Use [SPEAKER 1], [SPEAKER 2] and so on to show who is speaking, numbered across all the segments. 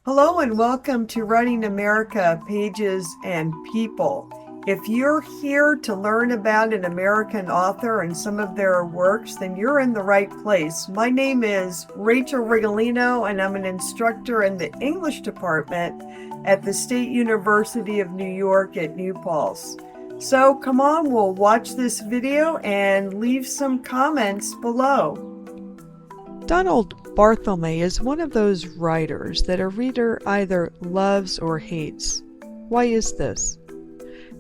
[SPEAKER 1] Hello and welcome to Writing America, Pages and People. If you're here to learn about an American author and some of their works, then you're in the right place. My name is Rachel Rigolino and I'm an instructor in the English department at the State University of New York at New Paltz. So come on, we'll watch this video and leave some comments below.
[SPEAKER 2] Donald Barthelme is one of those writers that a reader either loves or hates. Why is this?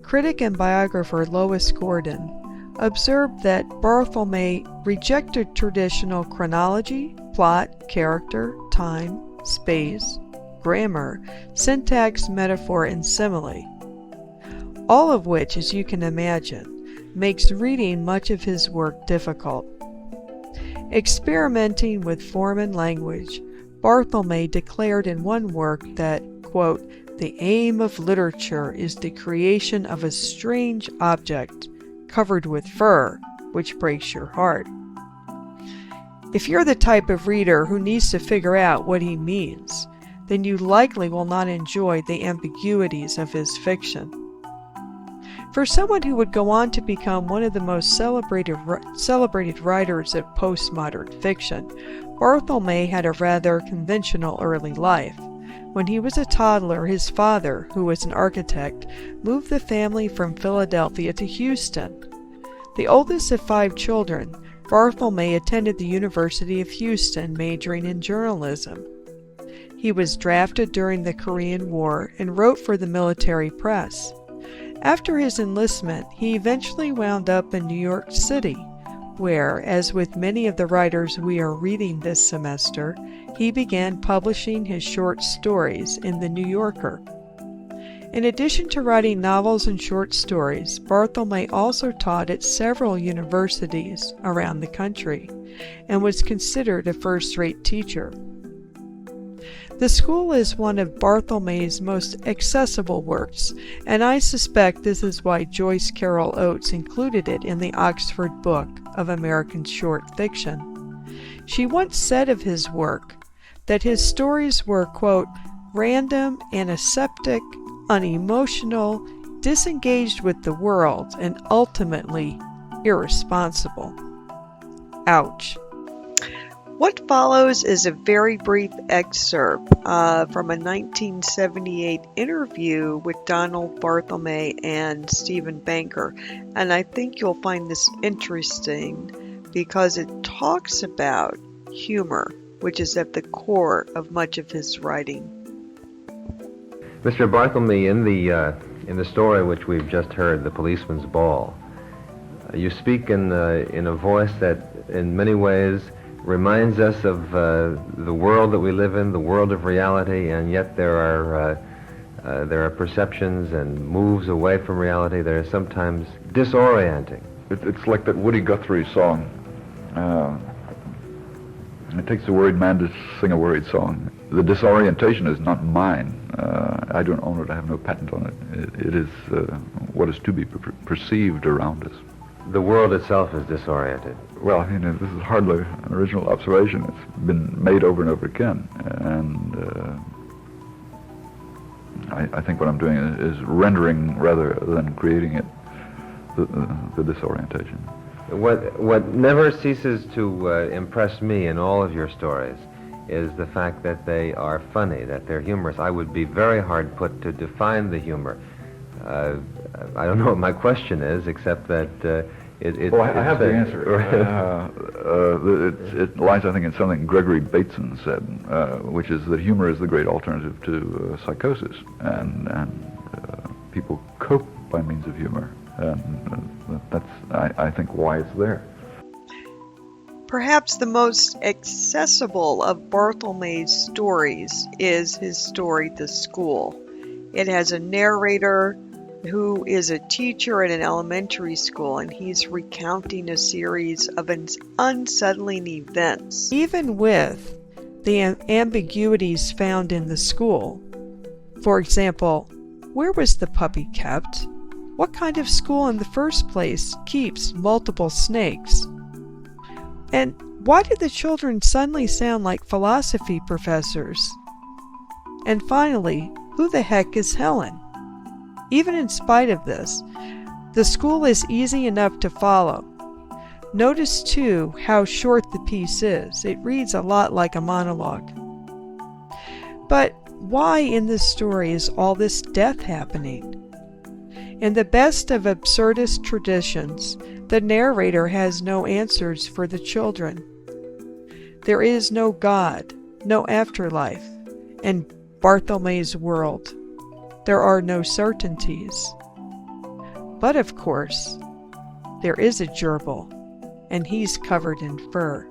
[SPEAKER 2] Critic and biographer Lois Gordon observed that Barthelme rejected traditional chronology, plot, character, time, space, grammar, syntax, metaphor, and simile. All of which, as you can imagine, makes reading much of his work difficult. Experimenting with form and language, Barthelme declared in one work that, quote, "The aim of literature is the creation of a strange object covered with fur, which breaks your heart." If you're the type of reader who needs to figure out what he means, then you likely will not enjoy the ambiguities of his fiction. For someone who would go on to become one of the most celebrated writers of postmodern fiction, Barthelme had a rather conventional early life. When he was a toddler, his father, who was an architect, moved the family from Philadelphia to Houston. The oldest of 5 children, Barthelme attended the University of Houston, majoring in journalism. He was drafted during the Korean War and wrote for the military press. After his enlistment, he eventually wound up in New York City, where, as with many of the writers we are reading this semester, he began publishing his short stories in The New Yorker. In addition to writing novels and short stories, Barthelme also taught at several universities around the country and was considered a first-rate teacher. The school is one of Barthelme's most accessible works, and I suspect this is why Joyce Carol Oates included it in the Oxford Book of American Short Fiction. She once said of his work that his stories were, quote, "random, antiseptic, unemotional, disengaged with the world, and ultimately irresponsible." Ouch. What follows is a very brief excerpt from a 1978 interview with Donald Barthelme and Stephen Banker, and I think you'll find this interesting because it talks about humor, which is at the core of much of his writing.
[SPEAKER 3] Mr. Barthelme, in the story which we've just heard, The Policeman's Ball, you speak in a voice that in many ways reminds us of the world that we live in, the world of reality, and yet there are perceptions and moves away from reality that are sometimes disorienting.
[SPEAKER 4] It's like that Woody Guthrie song. It takes a worried man to sing a worried song. The disorientation is not mine. I don't own it. I have no patent on it. It is what is to be perceived around us.
[SPEAKER 3] The world itself is disoriented.
[SPEAKER 4] Well, I mean, this is hardly an original observation. It's been made over and over again, and I think what I'm doing is rendering rather than creating it, the disorientation.
[SPEAKER 3] What never ceases to impress me in all of your stories is the fact that they are funny, that they're humorous. I would be very hard put to define the humor. I don't know what my question is, except that
[SPEAKER 4] Well, I have the answer. It lies, I think, in something Gregory Bateson said, which is that humor is the great alternative to psychosis, and people cope by means of humor, and that's, I think, why it's there.
[SPEAKER 2] Perhaps the most accessible of Barthelme's stories is his story, The School. It has a narrator who is a teacher at an elementary school, and he's recounting a series of unsettling events. Even with the ambiguities found in the school, for example, where was the puppy kept? What kind of school in the first place keeps multiple snakes? And why did the children suddenly sound like philosophy professors? And finally, who the heck is Helen? Even in spite of this, the school is easy enough to follow. Notice, too, how short the piece is. It reads a lot like a monologue. But why in this story is all this death happening? In the best of absurdist traditions, the narrator has no answers for the children. There is no God, no afterlife, in Barthelme's world. There are no certainties. But of course, there is a gerbil, and he's covered in fur.